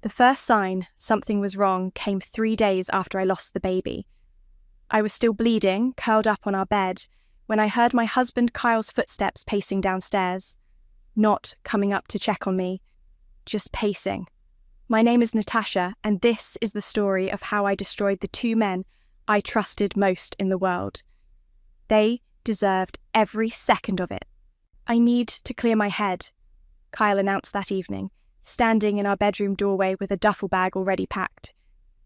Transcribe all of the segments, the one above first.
The first sign something was wrong came 3 days after I lost the baby. I was still bleeding, curled up on our bed, when I heard my husband Kyle's footsteps pacing downstairs. Not coming up to check on me, just pacing. My name is Natasha, and this is the story of how I destroyed the 2 men I trusted most in the world. They deserved every second of it. I need to clear my head, Kyle announced that evening, standing in our bedroom doorway with a duffel bag already packed.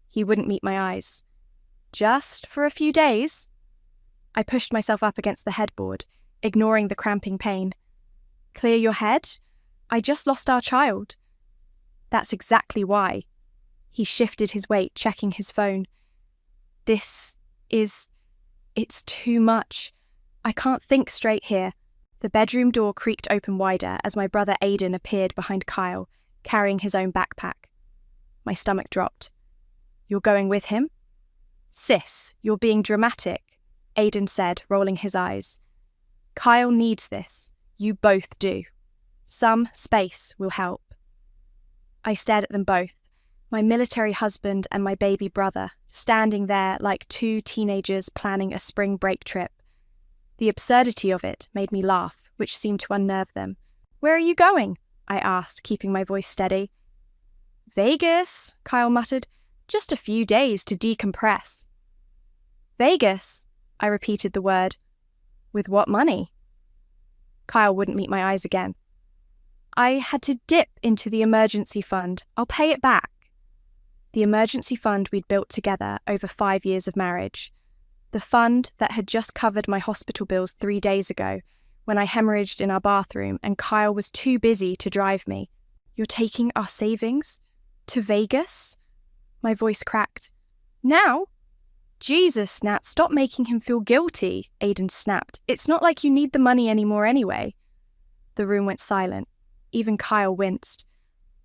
He wouldn't meet my eyes. Just for a few days? I pushed myself up against the headboard, ignoring the cramping pain. Clear your head? I just lost our child. That's exactly why. He shifted his weight, checking his phone. It's too much. I can't think straight here. The bedroom door creaked open wider as my brother Aidan appeared behind Kyle, carrying his own backpack. My stomach dropped. You're going with him? Sis, you're being dramatic, Aidan said, rolling his eyes. Kyle needs this. You both do. Some space will help. I stared at them both, my military husband and my baby brother, standing there like 2 teenagers planning a spring break trip. The absurdity of it made me laugh, which seemed to unnerve them. Where are you going? I asked, keeping my voice steady. Vegas, Kyle muttered. Just a few days to decompress. Vegas, I repeated the word. With what money? Kyle wouldn't meet my eyes again. I had to dip into the emergency fund. I'll pay it back. The emergency fund we'd built together over 5 years of marriage. The fund that had just covered my hospital bills 3 days ago when I hemorrhaged in our bathroom and Kyle was too busy to drive me. You're taking our savings? To Vegas? My voice cracked. Now? Jesus, Nat, stop making him feel guilty, Aidan snapped. It's not like you need the money anymore anyway. The room went silent. Even Kyle winced.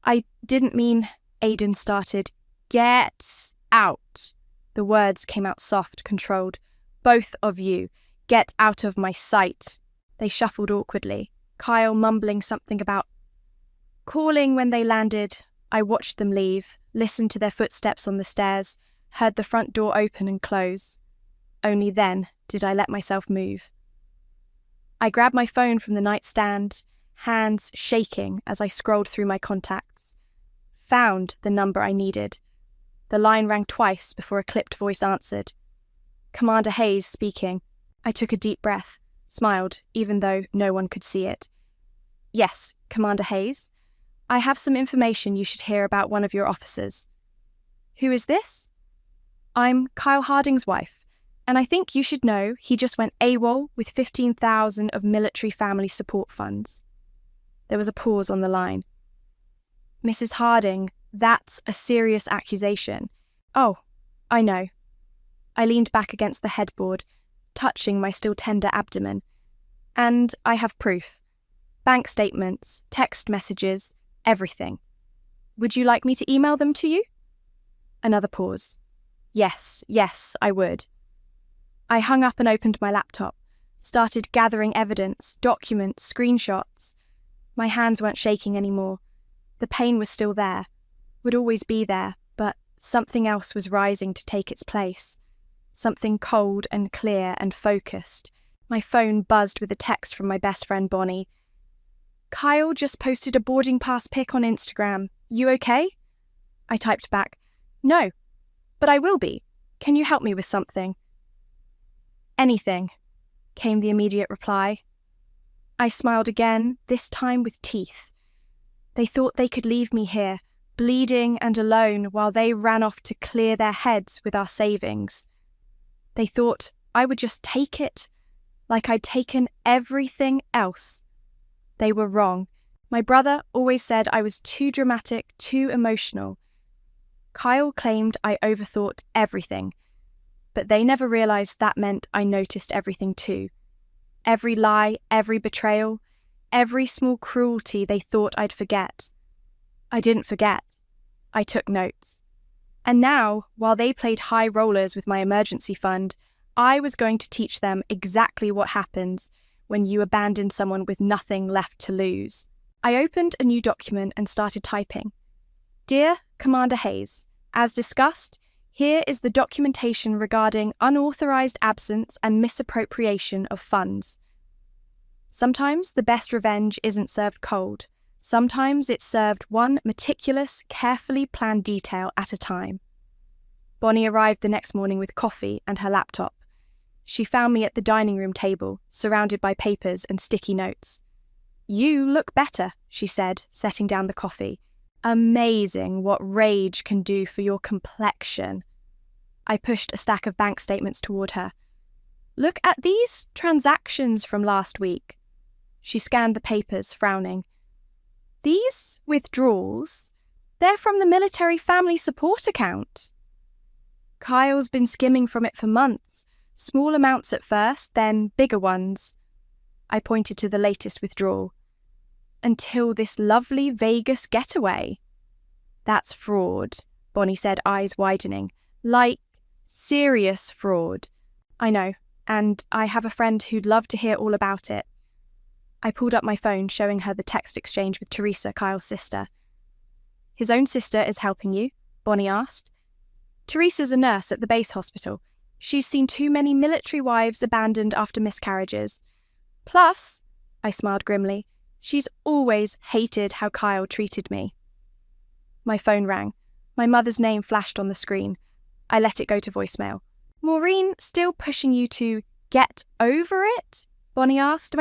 I didn't mean, Aidan started. Get out. The words came out soft, controlled. Both of you, get out of my sight. They shuffled awkwardly, Kyle mumbling something about calling when they landed. I watched them leave, listened to their footsteps on the stairs, heard the front door open and close. Only then did I let myself move. I grabbed my phone from the nightstand, hands shaking as I scrolled through my contacts. Found the number I needed. The line rang twice before a clipped voice answered. Commander Hayes speaking. I took a deep breath, smiled, even though no one could see it. Yes, Commander Hayes. I have some information you should hear about one of your officers. Who is this? I'm Kyle Harding's wife, and I think you should know he just went AWOL with 15,000 of military family support funds. There was a pause on the line. Mrs. Harding, that's a serious accusation. Oh, I know. I leaned back against the headboard, touching my still tender abdomen. And I have proof. Bank statements, text messages, everything. Would you like me to email them to you? Another pause. Yes, I would. I hung up and opened my laptop, started gathering evidence, documents, screenshots. My hands weren't shaking anymore. The pain was still there, would always be there, but something else was rising to take its place. Something cold and clear and focused. My phone buzzed with a text from my best friend Bonnie. Kyle just posted a boarding pass pic on Instagram. You okay? I typed back, No, but I will be. Can you help me with something? Anything, came the immediate reply. I smiled again, this time with teeth. They thought they could leave me here, bleeding and alone, while they ran off to clear their heads with our savings. They thought I would just take it, like I'd taken everything else. They were wrong. My brother always said I was too dramatic, too emotional. Kyle claimed I overthought everything, but they never realized that meant I noticed everything too. Every lie, every betrayal, every small cruelty they thought I'd forget. I didn't forget. I took notes. And now, while they played high rollers with my emergency fund, I was going to teach them exactly what happens when you abandon someone with nothing left to lose. I opened a new document and started typing. Dear Commander Hayes, as discussed, here is the documentation regarding unauthorized absence and misappropriation of funds. Sometimes the best revenge isn't served cold. Sometimes it's served one meticulous, carefully planned detail at a time. Bonnie arrived the next morning with coffee and her laptop. She found me at the dining room table, surrounded by papers and sticky notes. "You look better," she said, setting down the coffee. "Amazing what rage can do for your complexion." I pushed a stack of bank statements toward her. "Look at these transactions from last week." She scanned the papers, frowning. "These withdrawals, they're from the military family support account." "Kyle's been skimming from it for months, small amounts at first, then bigger ones." I pointed to the latest withdrawal. "Until this lovely Vegas getaway." "That's fraud," Bonnie said, eyes widening. "Like, serious fraud." "I know, and I have a friend who'd love to hear all about it." I pulled up my phone, showing her the text exchange with Teresa, Kyle's sister. "His own sister is helping you?" Bonnie asked. "Teresa's a nurse at the base hospital. She's seen too many military wives abandoned after miscarriages. Plus," I smiled grimly, "she's always hated how Kyle treated me." My phone rang. My mother's name flashed on the screen. I let it go to voicemail. "Maureen still pushing you to get over it?" Bonnie asked.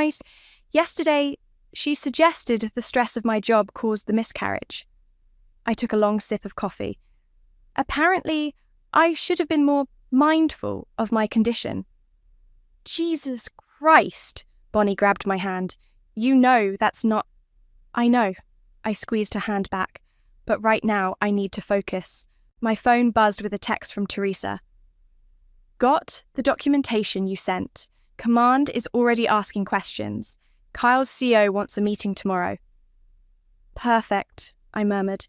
"Yesterday, she suggested the stress of my job caused the miscarriage." I took a long sip of coffee. "Apparently, I should have been more mindful of my condition." "Jesus Christ!" Bonnie grabbed my hand. "You know that's not—" "I know." I squeezed her hand back. "But right now, I need to focus." My phone buzzed with a text from Teresa. "Got the documentation you sent. Command is already asking questions. Kyle's CO wants a meeting tomorrow." "Perfect," I murmured.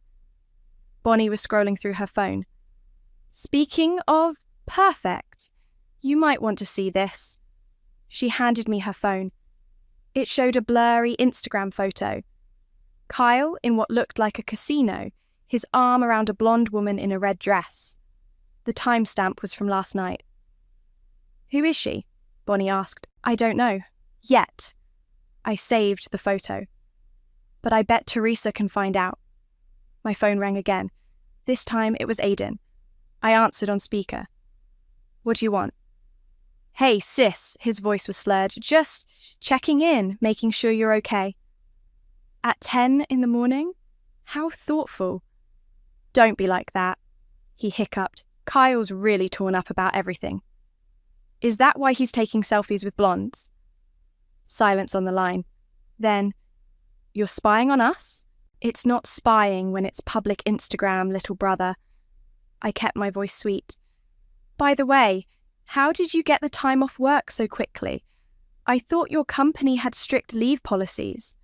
Bonnie was scrolling through her phone. "Speaking of perfect, you might want to see this." She handed me her phone. It showed a blurry Instagram photo. Kyle in what looked like a casino, his arm around a blonde woman in a red dress. The timestamp was from last night. "Who is she?" Bonnie asked. "I don't know. Yet." I saved the photo. "But I bet Teresa can find out." My phone rang again. This time it was Aidan. I answered on speaker. "What do you want?" "Hey, sis," his voice was slurred. "Just checking in, making sure you're okay." "At 10 in the morning? How thoughtful." "Don't be like that." He hiccuped. "Kyle's really torn up about everything." "Is that why he's taking selfies with blondes?" Silence on the line. Then, "You're spying on us?" "It's not spying when it's public Instagram, little brother." I kept my voice sweet. "By the way, how did you get the time off work so quickly? I thought your company had strict leave policies."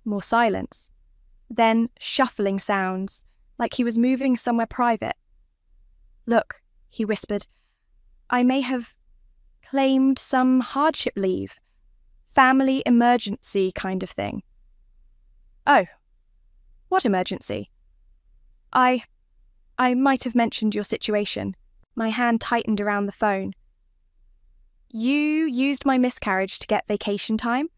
More silence. Then shuffling sounds, like he was moving somewhere private. "Look," he whispered, "I may have claimed some hardship leave. Family emergency kind of thing." "Oh, what emergency?" I might have mentioned your situation." My hand tightened around the phone. "You used my miscarriage to get vacation time?"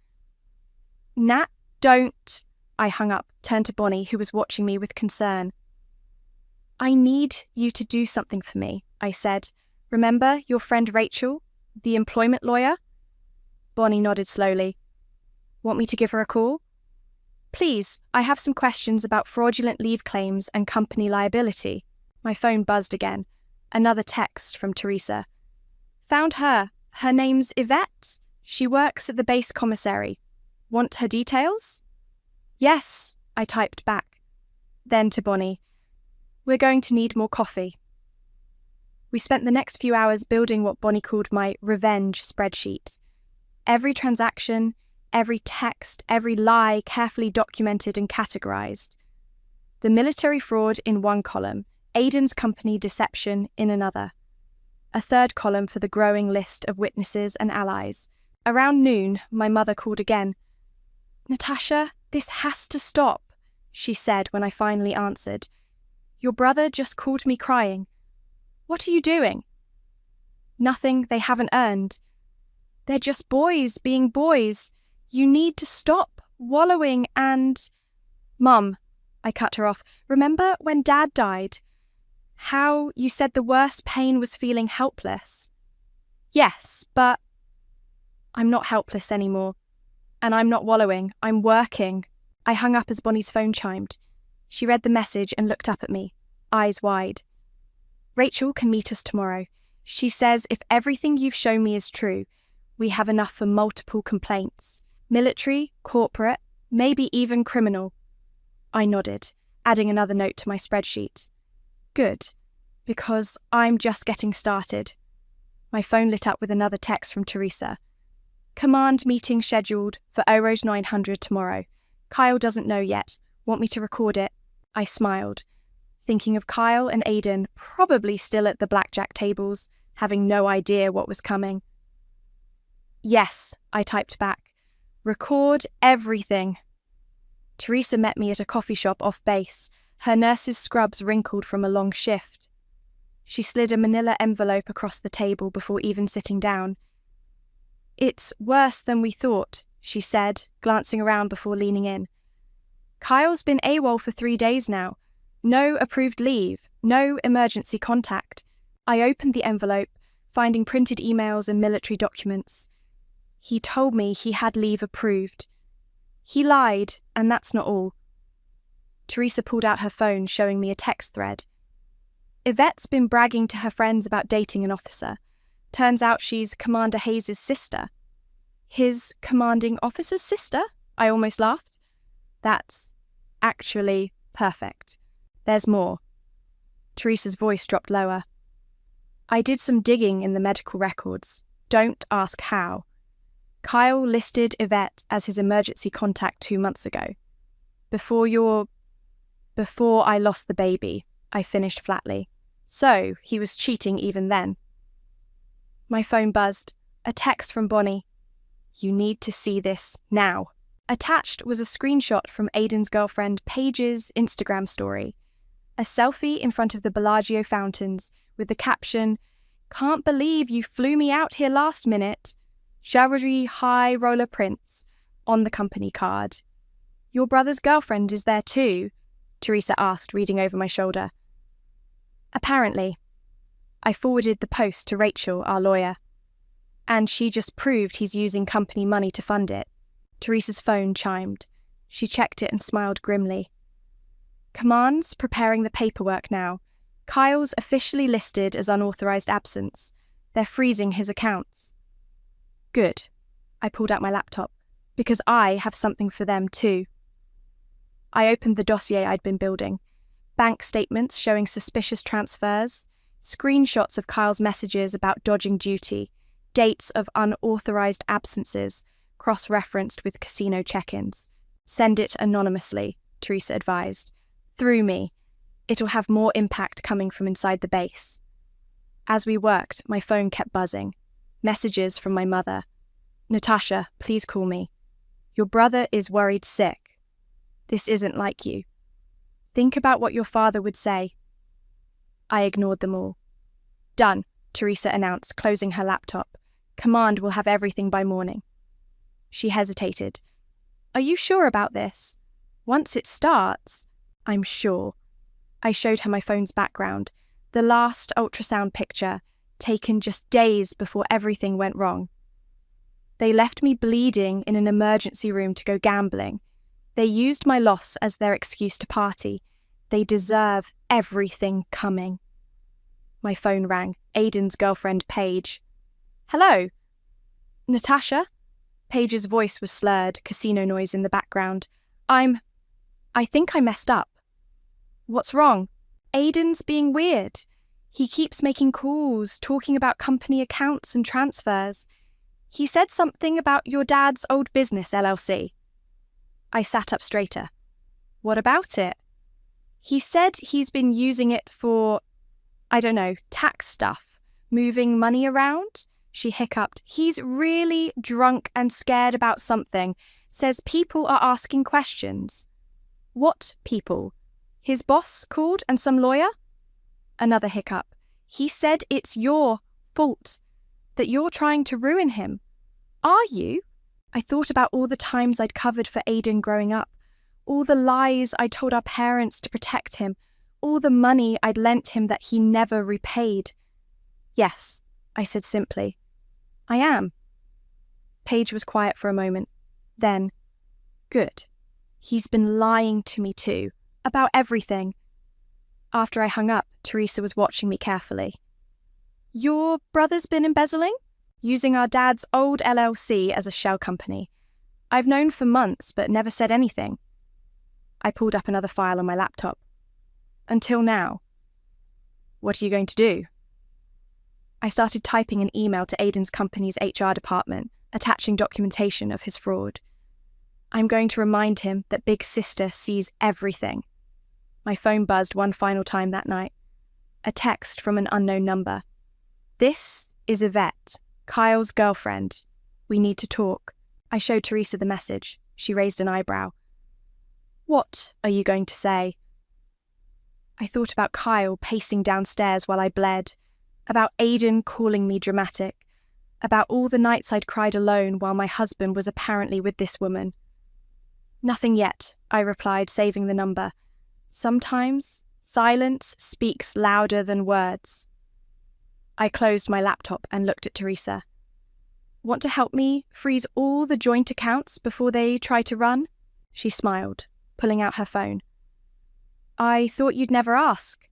"Nat, don't." I hung up, turned to Bonnie, who was watching me with concern. "I need you to do something for me," I said. "Remember your friend Rachel, the employment lawyer?" Bonnie nodded slowly. "Want me to give her a call?" "Please, I have some questions about fraudulent leave claims and company liability." My phone buzzed again. Another text from Teresa. "Found her. Her name's Yvette. She works at the base commissary. Want her details?" "Yes," I typed back. Then to Bonnie. "We're going to need more coffee." We spent the next few hours building what Bonnie called my revenge spreadsheet. Every transaction, every text, every lie carefully documented and categorized. The military fraud in one column, Aidan's company deception in another. A third column for the growing list of witnesses and allies. Around noon, my mother called again. "Natasha, this has to stop. she said when I finally answered. Your brother just called me crying. What are you doing? Nothing they haven't earned. They're just boys being boys. You need to stop wallowing and... Mum, I cut her off. Remember when Dad died? How you said the worst pain was feeling helpless? Yes, but... I'm not helpless anymore. And I'm not wallowing. I'm working. I hung up as Bonnie's phone chimed. She read the message and looked up at me, eyes wide. Rachel can meet us tomorrow. She says if everything you've shown me is true, we have enough for multiple complaints. Military, corporate, maybe even criminal. I nodded, adding another note to my spreadsheet. Good, because I'm just getting started. My phone lit up with another text from Teresa. Command meeting scheduled for Oros 900 tomorrow. Kyle doesn't know yet. Want me to record it? I smiled, thinking of Kyle and Aiden probably still at the blackjack tables, having no idea what was coming. Yes, I typed back. Record everything. Teresa met me at a coffee shop off base, her nurse's scrubs wrinkled from a long shift. She slid a manila envelope across the table before even sitting down. It's worse than we thought, she said, glancing around before leaning in. Kyle's been AWOL for 3 days now. No approved leave, no emergency contact. I opened the envelope, finding printed emails and military documents. He told me he had leave approved. He lied, and that's not all. Teresa pulled out her phone, showing me a text thread. Yvette's been bragging to her friends about dating an officer. Turns out she's Commander Hayes' sister. His commanding officer's sister? I almost laughed. That's actually perfect. There's more. Teresa's voice dropped lower. I did some digging in the medical records. Don't ask how. Kyle listed Yvette as his emergency contact 2 months ago. Before I lost the baby, I finished flatly. So, he was cheating even then. My phone buzzed. A text from Bonnie. You need to see this now. Attached was a screenshot from Aiden's girlfriend Paige's Instagram story. A selfie in front of the Bellagio fountains with the caption, Can't believe you flew me out here last minute. Charivari High Roller Prince on the company card. Your brother's girlfriend is there too? Teresa asked, reading over my shoulder. Apparently. I forwarded the post to Rachel, our lawyer. And she just proved he's using company money to fund it. Teresa's phone chimed. She checked it and smiled grimly. Command's preparing the paperwork now. Kyle's officially listed as unauthorized absence. They're freezing his accounts. Good. I pulled out my laptop, because I have something for them too. I opened the dossier I'd been building. Bank statements showing suspicious transfers, screenshots of Kyle's messages about dodging duty, dates of unauthorized absences, cross-referenced with casino check-ins. Send it anonymously, Teresa advised. Through me. It'll have more impact coming from inside the base. As we worked, my phone kept buzzing. Messages from my mother. Natasha, please call me. Your brother is worried sick. This isn't like you. Think about what your father would say. I ignored them all. Done, Teresa announced, closing her laptop. Command will have everything by morning. She hesitated. Are you sure about this? Once it starts, I'm sure. I showed her my phone's background, the last ultrasound picture, taken just days before everything went wrong. They left me bleeding in an emergency room to go gambling. They used my loss as their excuse to party. They deserve everything coming. My phone rang. Aiden's girlfriend, Paige. Hello? Natasha? Paige's voice was slurred, casino noise in the background. I think I messed up. What's wrong? Aiden's being weird. He keeps making calls, talking about company accounts and transfers. He said something about your dad's old business, LLC. I sat up straighter. What about it? He said he's been using it for, I don't know, tax stuff, moving money around. She hiccuped. He's really drunk and scared about something. Says people are asking questions. What people? His boss called and some lawyer? Another hiccup. He said it's your fault, that you're trying to ruin him. Are you? I thought about all the times I'd covered for Aiden growing up, all the lies I told our parents to protect him, all the money I'd lent him that he never repaid. Yes, I said simply. I am. Paige was quiet for a moment. Then, good. He's been lying to me too, about everything. After I hung up, Teresa was watching me carefully. Your brother's been embezzling? Using our dad's old LLC as a shell company. I've known for months, but never said anything. I pulled up another file on my laptop. Until now. What are you going to do? I started typing an email to Aiden's company's HR department, attaching documentation of his fraud. I'm going to remind him that Big Sister sees everything. My phone buzzed one final time that night. A text from an unknown number. This is Yvette, Kyle's girlfriend. We need to talk. I showed Teresa the message. She raised an eyebrow. What are you going to say? I thought about Kyle pacing downstairs while I bled, about Aiden calling me dramatic, about all the nights I'd cried alone while my husband was apparently with this woman. Nothing yet, I replied, saving the number. Sometimes silence speaks louder than words. I closed my laptop and looked at Teresa. Want to help me freeze all the joint accounts before they try to run? She smiled, pulling out her phone. I thought you'd never ask.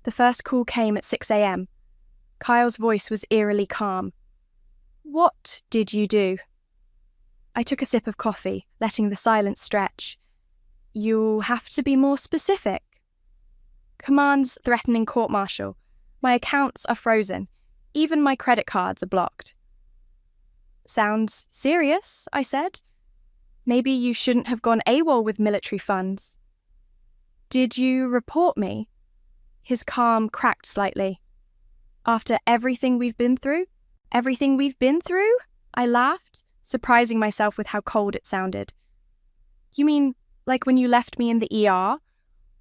The first call came at 6 a.m. Kyle's voice was eerily calm. What did you do? I took a sip of coffee, letting the silence stretch. You'll have to be more specific. Commands threatening court-martial. My accounts are frozen. Even my credit cards are blocked. Sounds serious, I said. Maybe you shouldn't have gone AWOL with military funds. Did you report me? His calm cracked slightly. After everything we've been through? Everything we've been through? I laughed, surprising myself with how cold it sounded. You mean like when you left me in the ER?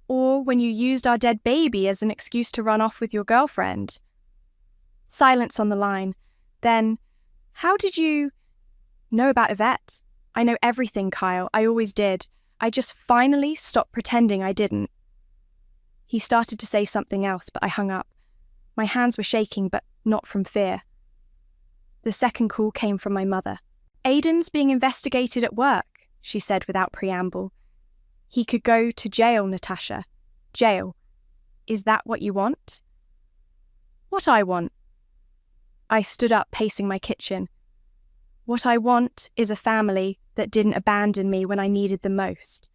Or when you used our dead baby as an excuse to run off with your girlfriend? Silence on the line. Then, how did you know about Yvette? I know everything, Kyle. I always did. I just finally stopped pretending I didn't. He started to say something else, but I hung up. My hands were shaking, but not from fear. The second call came from my mother. Aiden's being investigated at work, she said without preamble. He could go to jail, Natasha. Jail. Is that what you want? What I want? I stood up, pacing my kitchen. What I want is a family that didn't abandon me when I needed them most.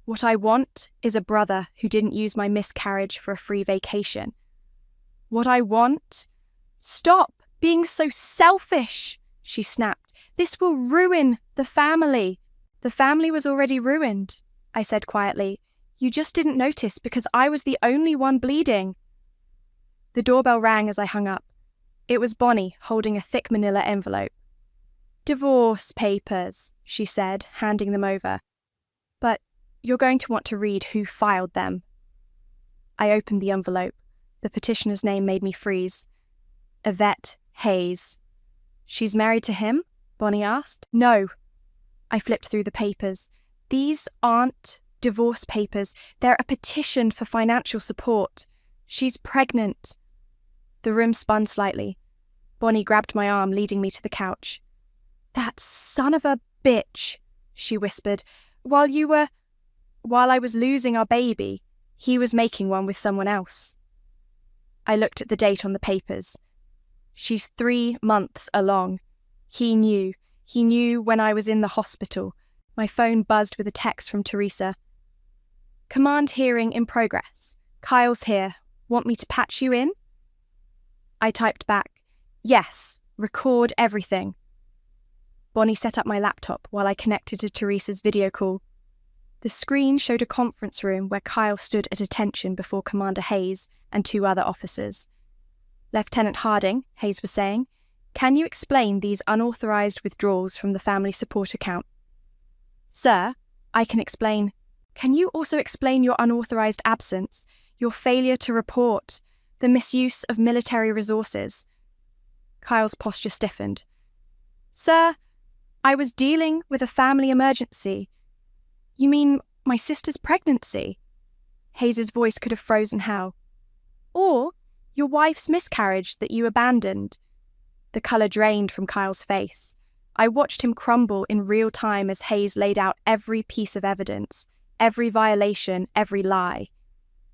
What I want is a brother who didn't use my miscarriage for a free vacation. What I want... Stop being so selfish, she snapped. This will ruin the family. The family was already ruined, I said quietly. You just didn't notice because I was the only one bleeding. The doorbell rang as I hung up. It was Bonnie holding a thick manila envelope. Divorce papers, she said, handing them over. But you're going to want to read who filed them. I opened the envelope. The petitioner's name made me freeze. Yvette Hayes. She's married to him? Bonnie asked. No. I flipped through the papers. These aren't divorce papers. They're a petition for financial support. She's pregnant. The room spun slightly. Bonnie grabbed my arm, leading me to the couch. That son of a bitch, she whispered. While I was losing our baby, he was making one with someone else. I looked at the date on the papers. She's 3 months along. He knew. He knew when I was in the hospital. My phone buzzed with a text from Teresa. Command hearing in progress. Kyle's here. Want me to patch you in? I typed back, yes, record everything. Bonnie set up my laptop while I connected to Teresa's video call. The screen showed a conference room where Kyle stood at attention before Commander Hayes and 2 other officers. Lieutenant Harding, Hayes was saying, can you explain these unauthorized withdrawals from the family support account? Sir, I can explain. Can you also explain your unauthorized absence, your failure to report, the misuse of military resources? Kyle's posture stiffened. Sir, I was dealing with a family emergency. You mean my sister's pregnancy? Hayes's voice could have frozen hell. Or your wife's miscarriage that you abandoned. The colour drained from Kyle's face. I watched him crumble in real time as Hayes laid out every piece of evidence, every violation, every lie.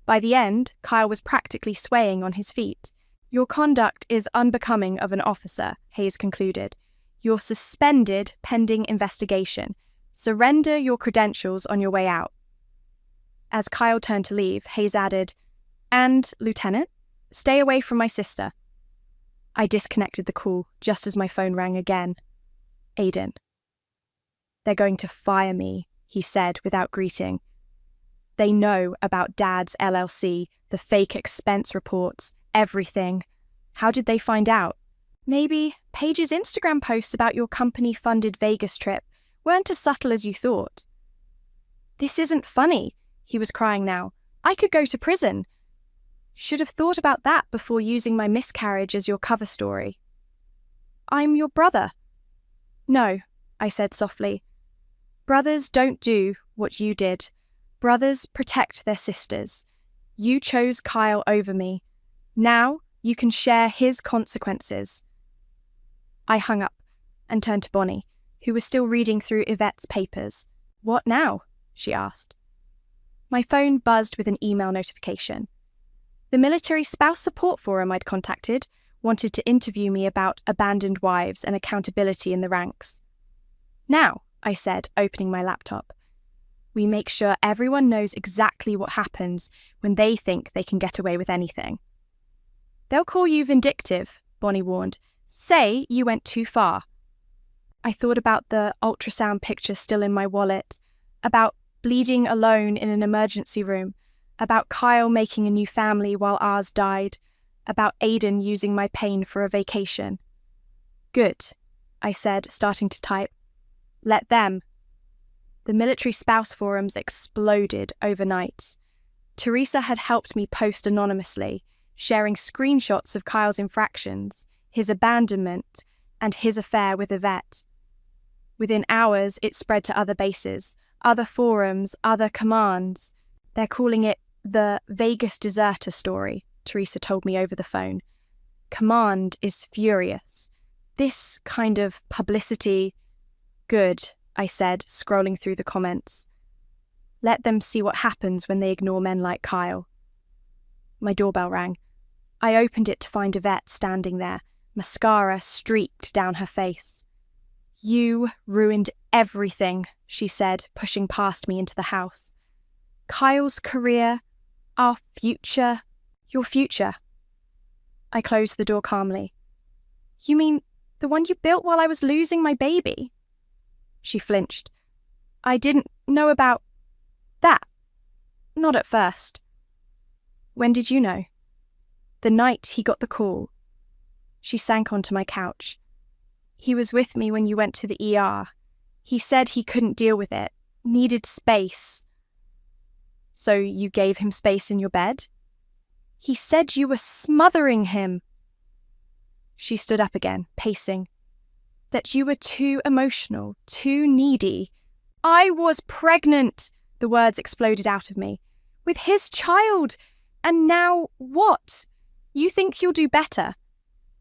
By the end, Kyle was practically swaying on his feet. Your conduct is unbecoming of an officer, Hayes concluded. You're suspended pending investigation. Surrender your credentials on your way out. As Kyle turned to leave, Hayes added, And, Lieutenant, stay away from my sister. I disconnected the call just as my phone rang again. Aiden. They're going to fire me, he said without greeting. They know about Dad's LLC, the fake expense reports, everything. How did they find out? Maybe Paige's Instagram posts about your company-funded Vegas trip weren't as subtle as you thought. This isn't funny, he was crying now. I could go to prison. Should have thought about that before using my miscarriage as your cover story. I'm your brother. No, I said softly. Brothers don't do what you did. Brothers protect their sisters. You chose Kyle over me. Now you can share his consequences. I hung up and turned to Bonnie, who was still reading through Yvette's papers. What now? She asked. My phone buzzed with an email notification. The military spouse support forum I'd contacted wanted to interview me about abandoned wives and accountability in the ranks. Now, I said, opening my laptop, we make sure everyone knows exactly what happens when they think they can get away with anything. They'll call you vindictive, Bonnie warned. Say you went too far. I thought about the ultrasound picture still in my wallet, about bleeding alone in an emergency room, about Kyle making a new family while ours died, about Aiden using my pain for a vacation. Good, I said, starting to type. Let them. The military spouse forums exploded overnight. Teresa had helped me post anonymously, sharing screenshots of Kyle's infractions, his abandonment, and his affair with Yvette. Within hours, it spread to other bases, other forums, other commands. They're calling it the Vegas deserter story, Teresa told me over the phone. Command is furious. This kind of publicity... Good, I said, scrolling through the comments. Let them see what happens when they ignore men like Kyle. My doorbell rang. I opened it to find Yvette standing there, mascara streaked down her face. You ruined everything, she said, pushing past me into the house. Kyle's career, our future, your future. I closed the door calmly. You mean the one you built while I was losing my baby? She flinched. I didn't know about that. Not at first. When did you know? The night he got the call. She sank onto my couch. He was with me when you went to the ER. He said he couldn't deal with it, needed space. So you gave him space in your bed? He said you were smothering him. She stood up again, pacing. That you were too emotional, too needy. I was pregnant, the words exploded out of me. With his child. And now what? You think you'll do better?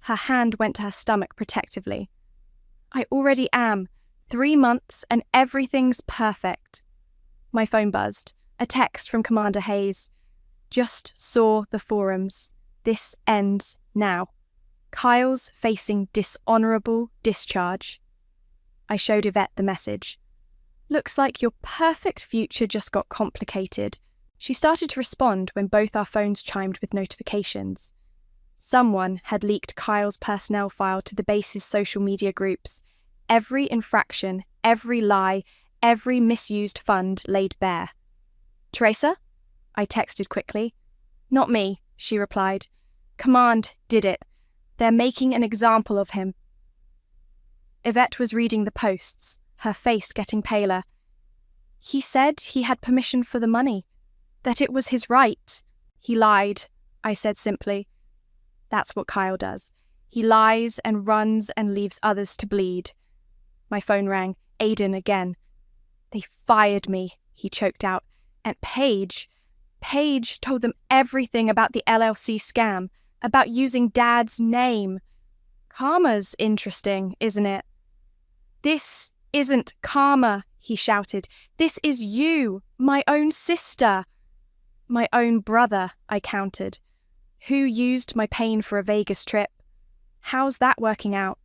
Her hand went to her stomach protectively. I already am. 3 months and everything's perfect. My phone buzzed. A text from Commander Hayes. Just saw the forums. This ends now. Kyle's facing dishonourable discharge. I showed Yvette the message. Looks like your perfect future just got complicated. She started to respond when both our phones chimed with notifications. Someone had leaked Kyle's personnel file to the base's social media groups. Every infraction, every lie, every misused fund laid bare. Teresa? I texted quickly. Not me, she replied. Command did it. They're making an example of him. Yvette was reading the posts, her face getting paler. He said he had permission for the money, that it was his right. He lied, I said simply. That's what Kyle does. He lies and runs and leaves others to bleed. My phone rang. Aiden again. They fired me, he choked out. And Paige told them everything about the LLC scam, about using Dad's name. Karma's interesting, isn't it? This isn't karma, he shouted. This is you, my own sister. My own brother, I countered. Who used my pain for a Vegas trip? How's that working out?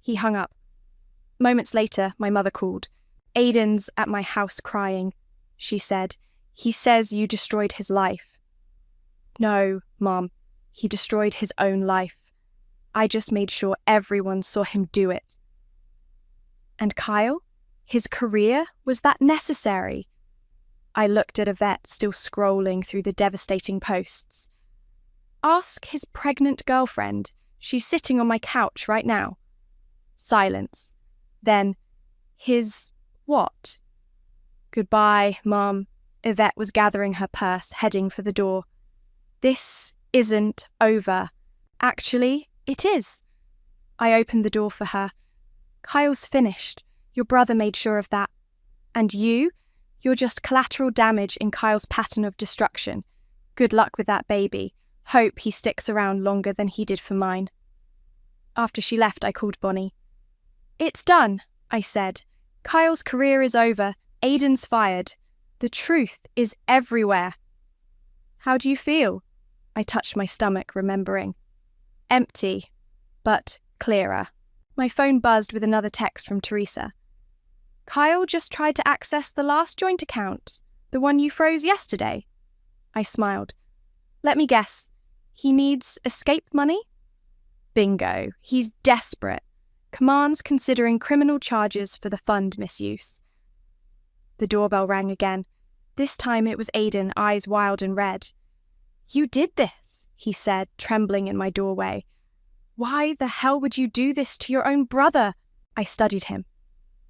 He hung up. Moments later, my mother called. Aiden's at my house crying, she said. He says you destroyed his life. No, Mom, he destroyed his own life. I just made sure everyone saw him do it. And Kyle? His career? Was that necessary? I looked at Yvette still scrolling through the devastating posts. Ask his pregnant girlfriend. She's sitting on my couch right now. Silence. Then, his what? Goodbye, Mom. Yvette was gathering her purse, heading for the door. This isn't over. Actually, it is. I opened the door for her. Kyle's finished. Your brother made sure of that. And you're just collateral damage in Kyle's pattern of destruction. Good luck with that baby. Hope he sticks around longer than he did for mine. After she left, I called Bonnie. It's done, I said. Kyle's career is over. Aiden's fired. The truth is everywhere. How do you feel? I touched my stomach, remembering. Empty, but clearer. My phone buzzed with another text from Teresa. Kyle just tried to access the last joint account, the one you froze yesterday. I smiled. Let me guess. He needs escape money? Bingo. He's desperate. Commands considering criminal charges for the fund misuse. The doorbell rang again. This time it was Aiden, eyes wild and red. You did this, he said, trembling in my doorway. Why the hell would you do this to your own brother? I studied him.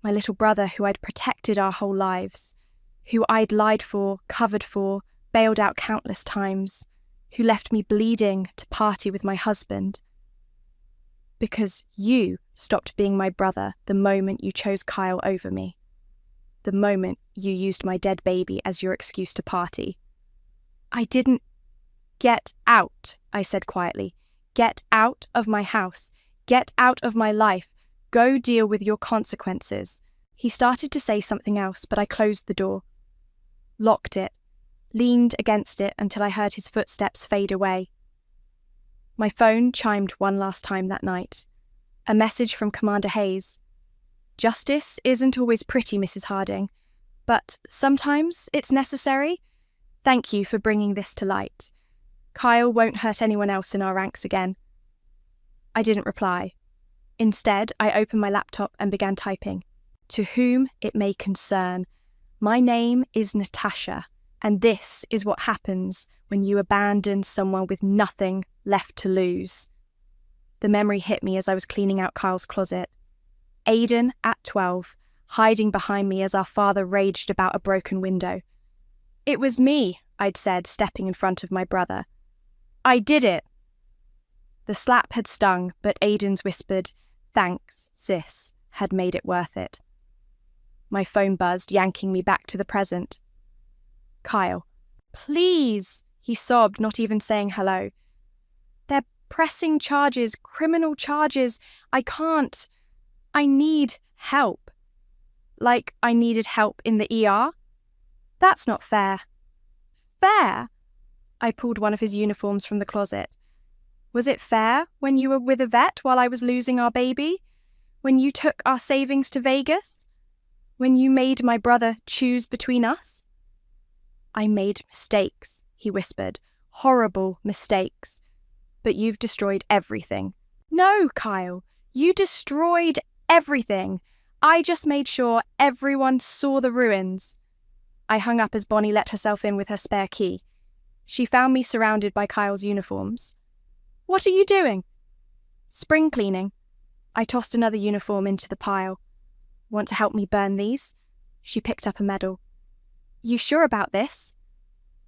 My little brother who I'd protected our whole lives, who I'd lied for, covered for, bailed out countless times, who left me bleeding to party with my husband. Because you stopped being my brother the moment you chose Kyle over me. The moment you used my dead baby as your excuse to party. I didn't. Get out, I said quietly. Get out of my house. Get out of my life. Go deal with your consequences. He started to say something else, but I closed the door. Locked it. Leaned against it until I heard his footsteps fade away. My phone chimed one last time that night. A message from Commander Hayes. Justice isn't always pretty, Mrs. Harding, but sometimes it's necessary. Thank you for bringing this to light. Kyle won't hurt anyone else in our ranks again. I didn't reply. Instead, I opened my laptop and began typing. To whom it may concern. My name is Natasha, and this is what happens when you abandon someone with nothing left to lose. The memory hit me as I was cleaning out Kyle's closet. Aiden, at 12, hiding behind me as our father raged about a broken window. It was me, I'd said, stepping in front of my brother. I did it. The slap had stung, but Aiden's whispered, "Thanks, sis," had made it worth it. My phone buzzed, yanking me back to the present. Kyle. Please, he sobbed, not even saying hello. They're pressing charges, criminal charges. I can't. I need help. Like I needed help in the ER? That's not fair. Fair? I pulled one of his uniforms from the closet. Was it fair when you were with Yvette while I was losing our baby? When you took our savings to Vegas? When you made my brother choose between us? I made mistakes, he whispered. Horrible mistakes. But you've destroyed everything. No, Kyle, you destroyed everything. I just made sure everyone saw the ruins. I hung up as Bonnie let herself in with her spare key. She found me surrounded by Kyle's uniforms. What are you doing? Spring cleaning. I tossed another uniform into the pile. Want to help me burn these? She picked up a medal. You sure about this?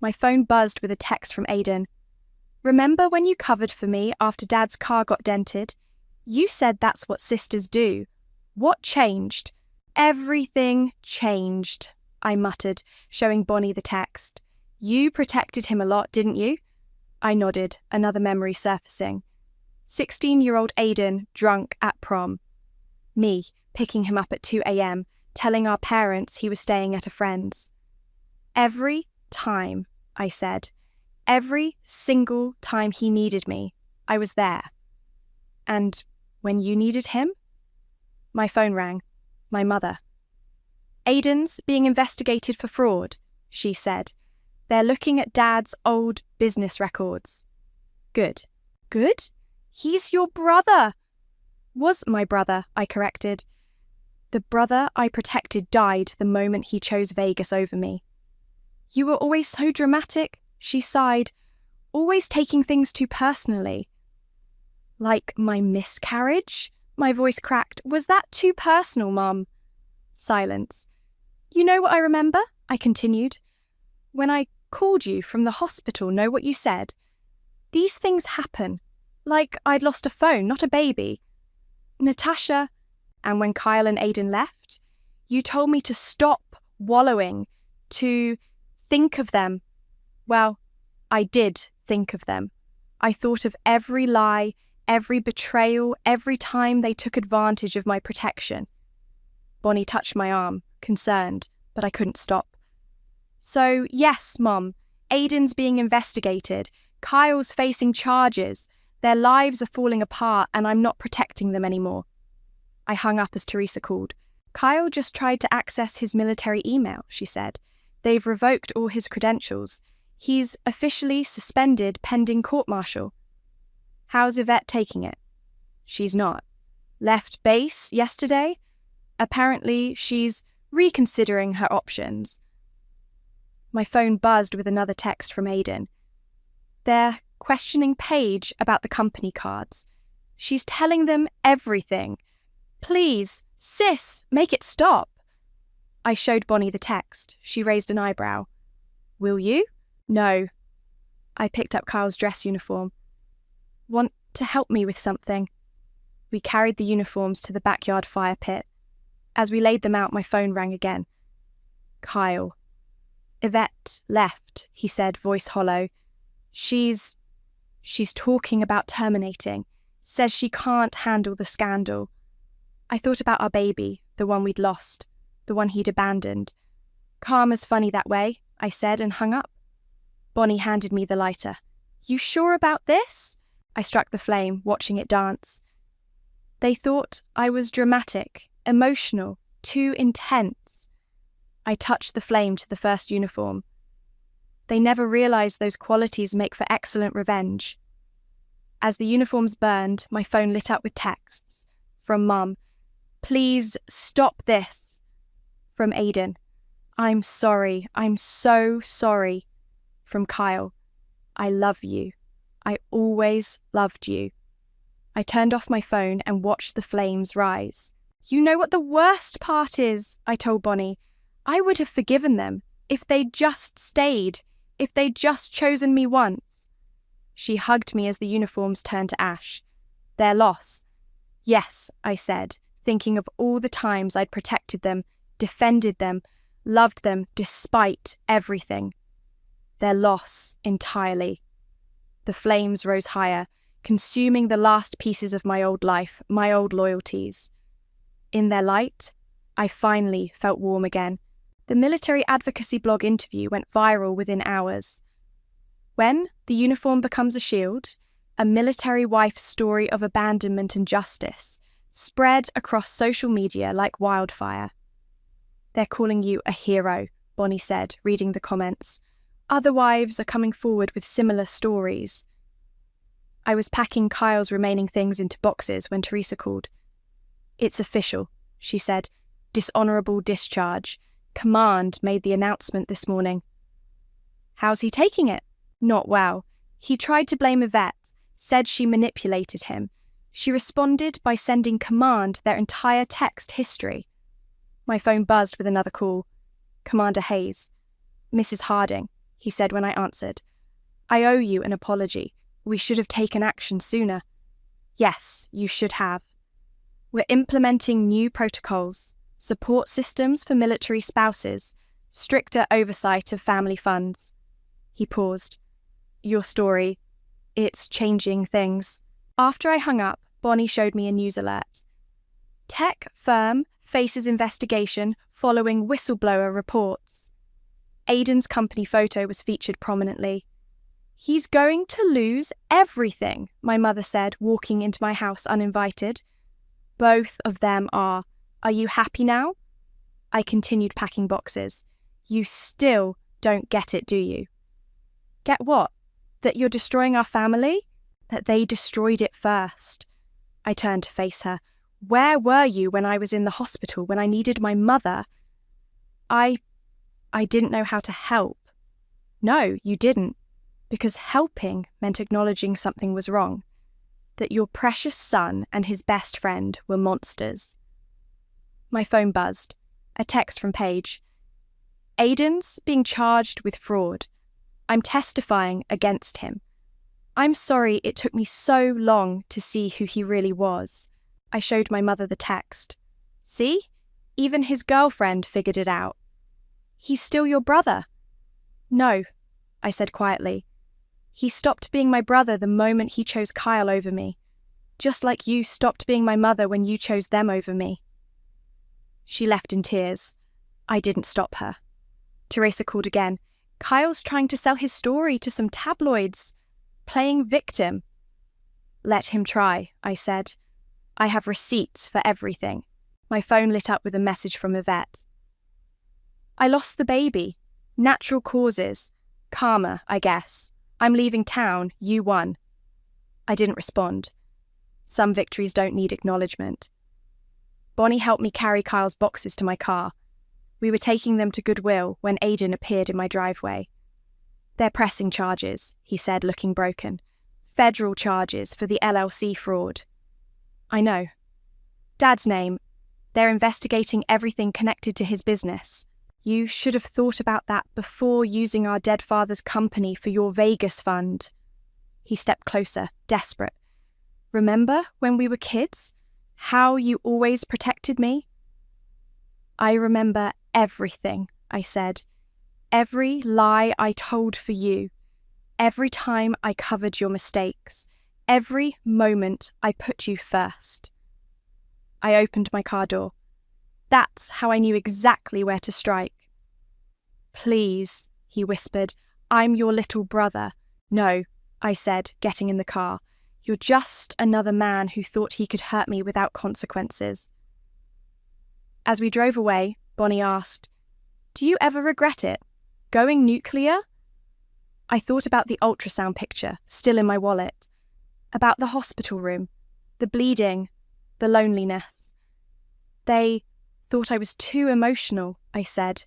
My phone buzzed with a text from Aidan. Remember when you covered for me after Dad's car got dented? You said that's what sisters do. What changed? Everything changed, I muttered, showing Bonnie the text. You protected him a lot, didn't you? I nodded, another memory surfacing. 16-year-old Aidan drunk at prom. Me picking him up at 2 a.m, telling our parents he was staying at a friend's. Every time, I said, every single time he needed me, I was there. And when you needed him? My phone rang. My mother. Aidan's being investigated for fraud, she said. They're looking at Dad's old business records. Good. Good? He's your brother. Was my brother, I corrected. The brother I protected died the moment he chose Vegas over me. You were always so dramatic, she sighed, always taking things too personally. Like my miscarriage? My voice cracked. Was that too personal, Mum? Silence. You know what I remember? I continued. When I called you from the hospital, know what you said? These things happen. Like I'd lost a phone, not a baby. Natasha, and when Kyle and Aidan left, you told me to stop wallowing, to think of them. Well, I did think of them. I thought of every lie, every betrayal, every time they took advantage of my protection. Bonnie touched my arm, concerned, but I couldn't stop. So, yes, Mum, Aidan's being investigated. Kyle's facing charges. Their lives are falling apart and I'm not protecting them anymore. I hung up as Teresa called. Kyle just tried to access his military email, she said. They've revoked all his credentials. He's officially suspended pending court-martial. How's Yvette taking it? She's not. Left base yesterday? Apparently, she's reconsidering her options. My phone buzzed with another text from Aidan. They're questioning Paige about the company cards. She's telling them everything. Please, sis, make it stop. I showed Bonnie the text. She raised an eyebrow. Will you? No. I picked up Kyle's dress uniform. Want to help me with something? We carried the uniforms to the backyard fire pit. As we laid them out, my phone rang again. Kyle. Yvette left, he said, voice hollow. She's talking about terminating. Says she can't handle the scandal. I thought about our baby, the one we'd lost, the one he'd abandoned. Karma's funny that way, I said and hung up. Bonnie handed me the lighter. You sure about this? I struck the flame, watching it dance. They thought I was dramatic, emotional, too intense. I touched the flame to the first uniform. They never realised those qualities make for excellent revenge. As the uniforms burned, my phone lit up with texts. From Mum. Please stop this. From Aidan. I'm sorry. I'm so sorry. From Kyle. I love you. I always loved you. I turned off my phone and watched the flames rise. You know what the worst part is, I told Bonnie. I would have forgiven them if they'd just stayed, if they'd just chosen me once. She hugged me as the uniforms turned to ash. Their loss. Yes, I said, thinking of all the times I'd protected them, defended them, loved them despite everything. Their loss entirely. The flames rose higher, consuming the last pieces of my old life, my old loyalties. In their light, I finally felt warm again. The military advocacy blog interview went viral within hours. When the uniform becomes a shield, a military wife's story of abandonment and justice spread across social media like wildfire. They're calling you a hero, Bonnie said, reading the comments. Other wives are coming forward with similar stories. I was packing Kyle's remaining things into boxes when Teresa called. It's official, she said. Dishonourable discharge. Command made the announcement this morning. How's he taking it? Not well. He tried to blame Yvette, said she manipulated him. She responded by sending Command their entire text history. My phone buzzed with another call. Commander Hayes. Mrs. Harding, he said when I answered. I owe you an apology. We should have taken action sooner. Yes, you should have. We're implementing new protocols, support systems for military spouses, stricter oversight of family funds. He paused. Your story, it's changing things. After I hung up, Bonnie showed me a news alert. Tech firm faces investigation following whistleblower reports. Aidan's company photo was featured prominently. He's going to lose everything, my mother said, walking into my house uninvited. Both of them are. Are you happy now? I continued packing boxes. You still don't get it, do you? Get what? That you're destroying our family? That they destroyed it first. I turned to face her. Where were you when I was in the hospital, when I needed my mother? I didn't know how to help. No, you didn't. Because helping meant acknowledging something was wrong. That your precious son and his best friend were monsters. My phone buzzed. A text from Paige. Aidan's being charged with fraud. I'm testifying against him. I'm sorry it took me so long to see who he really was. I showed my mother the text. See? Even his girlfriend figured it out. He's still your brother. No, I said quietly. He stopped being my brother the moment he chose Kyle over me, just like you stopped being my mother when you chose them over me. She left in tears. I didn't stop her. Teresa called again. Kyle's trying to sell his story to some tabloids, playing victim. Let him try, I said. I have receipts for everything. My phone lit up with a message from Yvette. I lost the baby. Natural causes. Karma, I guess. I'm leaving town. You won. I didn't respond. Some victories don't need acknowledgement. Bonnie helped me carry Kyle's boxes to my car. We were taking them to Goodwill when Aidan appeared in my driveway. They're pressing charges, he said, looking broken. Federal charges for the LLC fraud. I know. Dad's name. They're investigating everything connected to his business. You should have thought about that before using our dead father's company for your Vegas fund. He stepped closer, desperate. Remember when we were kids? How you always protected me? I remember everything, I said. Every lie I told for you. Every time I covered your mistakes. Every moment I put you first. I opened my car door. That's how I knew exactly where to strike. Please, he whispered, I'm your little brother. No, I said, getting in the car. You're just another man who thought he could hurt me without consequences. As we drove away, Bonnie asked, Do you ever regret it? Going nuclear? I thought about the ultrasound picture, still in my wallet. About the hospital room, the bleeding, the loneliness. They thought I was too emotional, I said.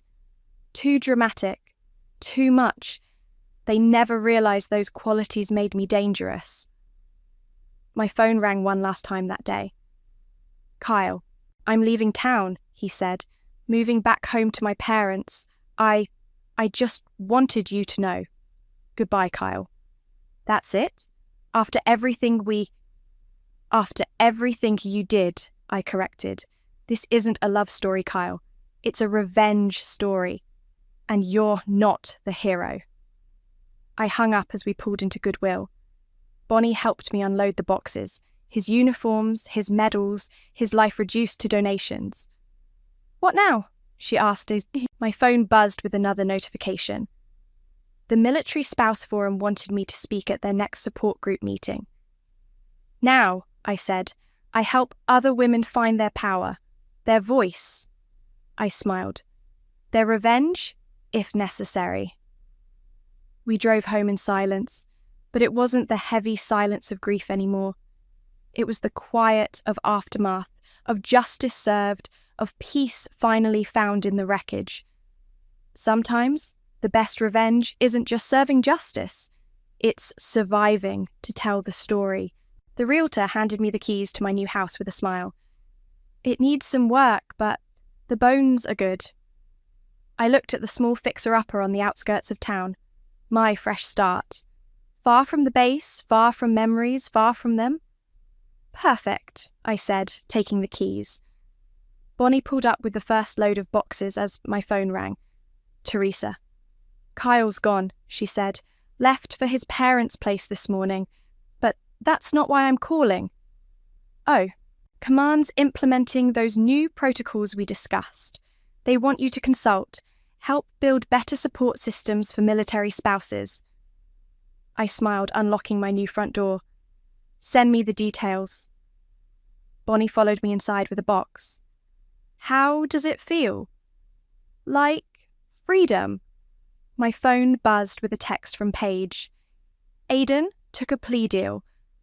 Too dramatic. Too much. They never realised those qualities made me dangerous. My phone rang one last time that day. Kyle, I'm leaving town, he said, moving back home to my parents. I just wanted you to know. Goodbye, Kyle. That's it? After everything you did, I corrected. This isn't a love story, Kyle. It's a revenge story. And you're not the hero. I hung up as we pulled into Goodwill. Bonnie helped me unload the boxes, his uniforms, his medals, his life reduced to donations. What now? She asked as my phone buzzed with another notification. The Military Spouse Forum wanted me to speak at their next support group meeting. Now, I said, I help other women find their power, their voice. I smiled. Their revenge, if necessary. We drove home in silence, but it wasn't the heavy silence of grief anymore. It was the quiet of aftermath, of justice served, of peace finally found in the wreckage. Sometimes the best revenge isn't just serving justice, it's surviving to tell the story. The realtor handed me the keys to my new house with a smile. It needs some work, but The bones are good. I looked at the small fixer-upper on the outskirts of town. My fresh start. Far from the base, far from memories, far from them. Perfect, I said, taking the keys. Bonnie pulled up with the first load of boxes as my phone rang. Teresa. Kyle's gone, she said. Left for his parents' place this morning. But that's not why I'm calling. Oh, Command's implementing those new protocols we discussed. They want you to consult, help build better support systems for military spouses. I smiled, unlocking my new front door. Send me the details. Bonnie followed me inside with a box. How does it feel? Like freedom. My phone buzzed with a text from Paige. Aidan took a plea deal.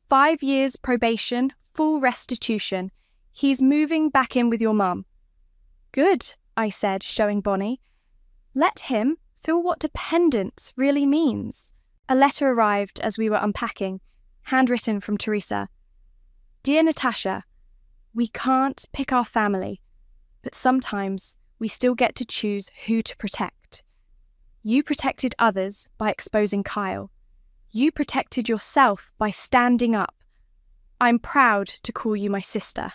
5 years probation, full restitution. He's moving back in with your mum. Good, I said, showing Bonnie. Let him feel what dependence really means. A letter arrived as we were unpacking, handwritten from Teresa. Dear Natasha, we can't pick our family, but sometimes we still get to choose who to protect. You protected others by exposing Kyle. You protected yourself by standing up. I'm proud to call you my sister,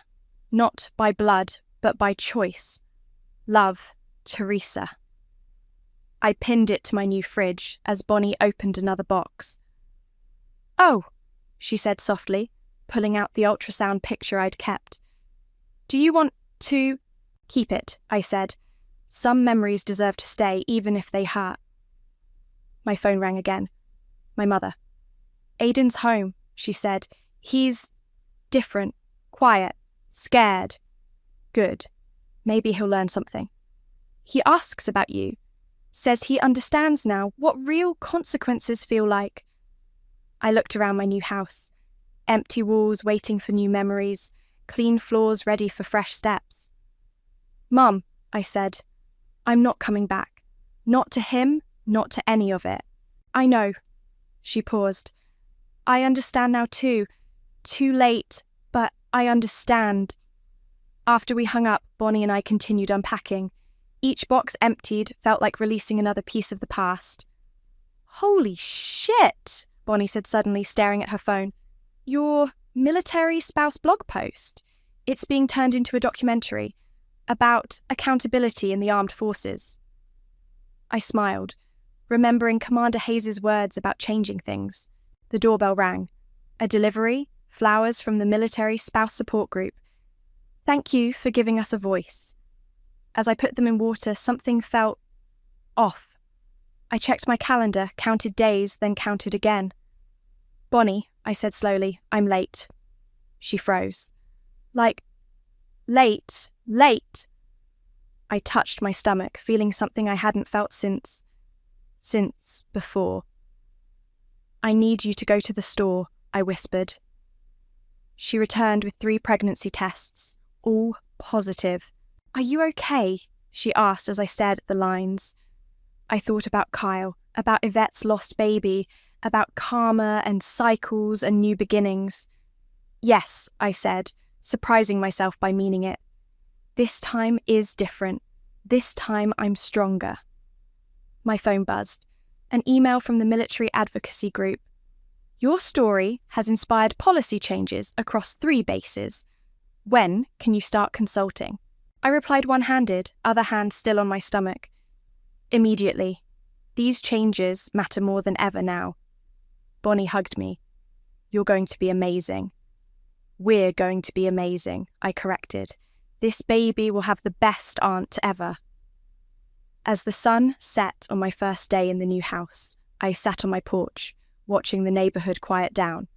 not by blood, but by choice. Love, Teresa. I pinned it to my new fridge as Bonnie opened another box. Oh, she said softly, pulling out the ultrasound picture I'd kept. Do you want to... Keep it, I said. Some memories deserve to stay, even if they hurt. My phone rang again. My mother. Aidan's home, she said. He's different, quiet, scared. Good. Maybe he'll learn something. He asks about you. Says he understands now what real consequences feel like. I looked around my new house. Empty walls waiting for new memories, clean floors ready for fresh steps. Mum, I said, I'm not coming back. Not to him, not to any of it. I know. She paused. I understand now too. Too late, but I understand. After we hung up, Bonnie and I continued unpacking. Each box emptied felt like releasing another piece of the past. Holy shit, Bonnie said suddenly, staring at her phone. Your military spouse blog post. It's being turned into a documentary about accountability in the armed forces. I smiled, remembering Commander Hayes' words about changing things. The doorbell rang. A delivery, flowers from the military spouse support group. Thank you for giving us a voice. As I put them in water, something felt off. I checked my calendar, counted days, then counted again. Bonnie, I said slowly, I'm late. She froze. Like, late. I touched my stomach, feeling something I hadn't felt since before. I need you to go to the store, I whispered. She returned with 3 pregnancy tests, all positive. Are you okay? She asked as I stared at the lines. I thought about Kyle, about Yvette's lost baby, about karma and cycles and new beginnings. Yes, I said, surprising myself by meaning it. This time is different. This time I'm stronger. My phone buzzed. An email from the military advocacy group. Your story has inspired policy changes across 3 bases. When can you start consulting? I replied one-handed, other hand still on my stomach. Immediately. These changes matter more than ever now. Bonnie hugged me. You're going to be amazing. We're going to be amazing, I corrected. This baby will have the best aunt ever. As the sun set on my first day in the new house, I sat on my porch, watching the neighbourhood quiet down.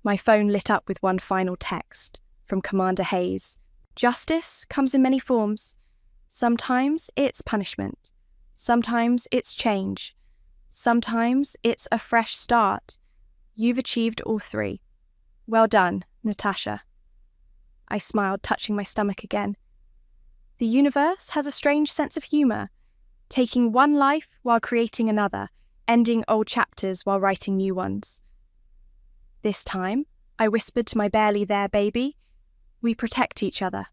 My phone lit up with one final text from Commander Hayes. Justice comes in many forms. Sometimes it's punishment. Sometimes it's change. Sometimes it's a fresh start. You've achieved all 3. Well done, Natasha. I smiled, touching my stomach again. The universe has a strange sense of humour, taking one life while creating another, ending old chapters while writing new ones. This time, I whispered to my barely there baby, we protect each other,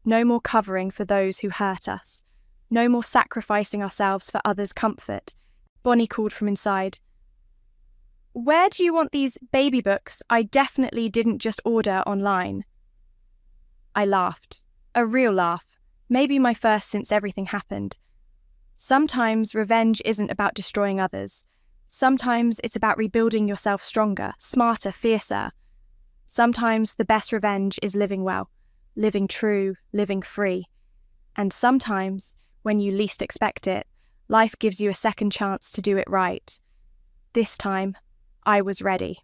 No more covering for those who hurt us. No more sacrificing ourselves for others' comfort. Bonnie called from inside. Where do you want these baby books I definitely didn't just order online? I laughed. A real laugh. Maybe my first since everything happened. Sometimes revenge isn't about destroying others. Sometimes it's about rebuilding yourself stronger, smarter, fiercer. Sometimes the best revenge is living well, living true, living free. And sometimes, when you least expect it, life gives you a second chance to do it right. This time, I was ready.